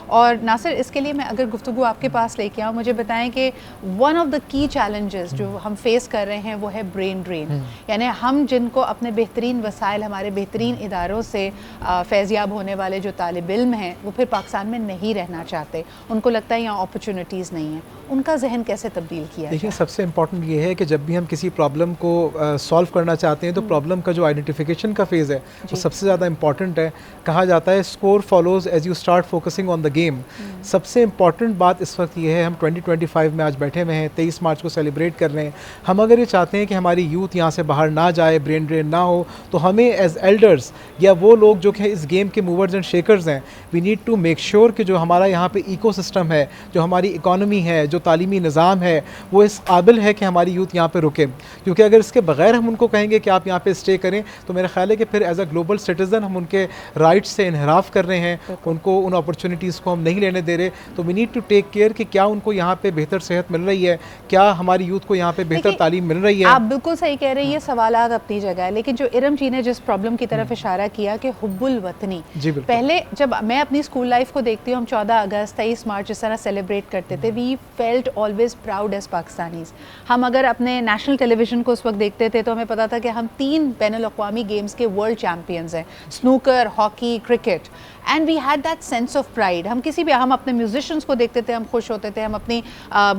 और नासिर, इसके लिए मैं अगर गुफ्तगू आपके पास लेके आऊँ, मुझे बताएं कि one of the key challenges जो हम फेस कर रहे हैं वो है ब्रेन ड्रेन। यानी हम जिनको अपने बेहतरीन वसाइल, हमारे बेहतरीन इदारों से फैज़याब होने वाले जो तालिब इल्म हैं, वो फिर पाकिस्तान में नहीं रहना चाहते, उनको लगता है यहाँ अपॉर्चुनिटीज़ नहीं है, उनका जहन कैसे तब्दील किया? देखिए, सबसे इम्पॉर्टेंट ये है कि जब भी हम किसी प्रॉब्लम को सॉल्व करना चाहते हैं तो प्रॉब्लम का जो आइडेंटिफिकेशन का फेज़ है वो सबसे ज़्यादा इंपॉर्टेंट है। कहा जाता है score follows as you start focusing on the game. सबसे इम्पॉर्टेंट बात इस वक्त ये है, हम 2025 में आज बैठे हुए हैं, 23 मार्च को सेलिब्रेट कर रहे हैं। हम अगर ये चाहते हैं कि हमारी यूथ यहाँ से बाहर ना जाए, ब्रेन ड्रेन ना हो, तो हमें एज एल्डर्स या वो लोग जो कि इस गेम के मूवर्स एंड शेकर्स हैं, we need to make sure कि जो हमारा यहाँ पे इकोसिस्टम है, जो हमारी इकॉनमी है, जो तालीमी निज़ाम है, वो इस काबिल है कि हमारी यूथ यहाँ पे रुके। क्योंकि अगर इसके बगैर हम उनको कहेंगे कि आप यहाँ पे स्टे करें, तो मेरा ख्याल है कि फिर एज अ ग्लोबल सिटीज़न हम उनके राइट्स से इनहराफ कर रहे हैं, उनको उन अपॉर्चुनिटीज़ को हम नहीं लेने दे रहे। तो we need to take care कि क्या उनको यहाँ पे बेहतर सेहत मिल रही है, क्या हमारी यूथ को यहाँ पे बेहतर तालीम मिल रही है। आप बिल्कुल सही कह रहे हैं, ये सवालात अपनी जगह है, लेकिन जो इरम जी ने जिस प्रॉब्लम की तरफ इशारा किया कि हुब्बुल वतनी, पहले जब मैं अपनी स्कूल लाइफ को देखती हूँ, हम 14 अगस्त 23 मार्च इस तरह सेलिब्रेट करते थे। We felt always proud as Pakistanis. हम अगर अपने नेशनल टेलीविजन को उस वक्त देखते थे तो हमें पता था कि हम 3 बैनुल-अक़वामी गेम्स के वर्ल्ड चैम्पियंस हैं, snooker, hockey, cricket, and we had that sense of pride. हम अपने म्यूजिशियंस को देखते थे, हम खुश होते थे, हम अपनी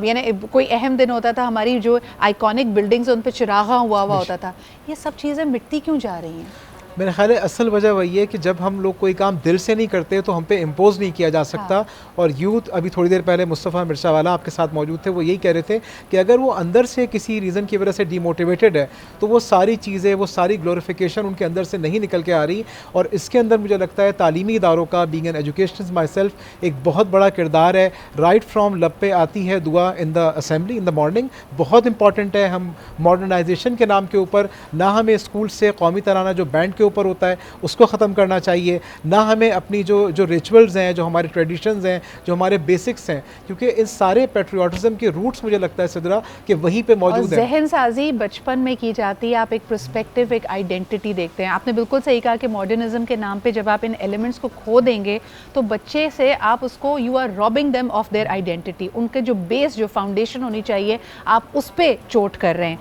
यानी कोई अहम दिन होता था, हमारी जो आइकॉनिक बिल्डिंग्स उन पर चिरागा हुआ होता था। ये सब चीज़ें मिटती क्यों जा रही हैं? मेरा ख्याल है असल वजह वही है कि जब हम लोग कोई काम दिल से नहीं करते तो हम पे इम्पोज नहीं किया जा सकता। और यूथ, अभी थोड़ी देर पहले मुस्तफ़ा मिर्चावाला आपके साथ मौजूद थे, वो यही कह रहे थे कि अगर वो अंदर से किसी रीज़न की वजह से डीमोटिवेटेड है तो वो सारी चीज़ें, वो सारी ग्लोरिफिकेशन उनके अंदर से नहीं निकल के आ रही। और इसके अंदर मुझे लगता है तालीमी इदारों का, being an educationist my self, एक बहुत बड़ा किरदार है। राइट फ्राम लब पे आती है दुआ in the assembly in the morning, बहुत इंपॉर्टेंट है। हम मॉडर्नाइजेशन के नाम के ऊपर ना हमें स्कूल से कौमी तराना जो बैंड के ऊपर होता है उसको ख़त्म करना चाहिए, ना हमें अपनी जो रिचुअल्स हैं, जो हमारे ट्रेडिशंस हैं, जो हमारे बेसिक्स हैं, क्योंकि इस सारे पेट्रियाटिज़म के रूट्स मुझे लगता है सिद्रा कि वहीं पे मौजूद है। जहन साजी बचपन में की जाती है, आप एक पर्सपेक्टिव, एक आइडेंटिटी देखते हैं। आपने बिल्कुल सही कहा कि मॉडर्निज्म के नाम पे जब आप इन एलिमेंट्स को खो देंगे तो बच्चे से आप उसको, you are robbing them of their identity. उनके जो बेस, जो फाउंडेशन होनी चाहिए, आप उस पर चोट कर रहे हैं।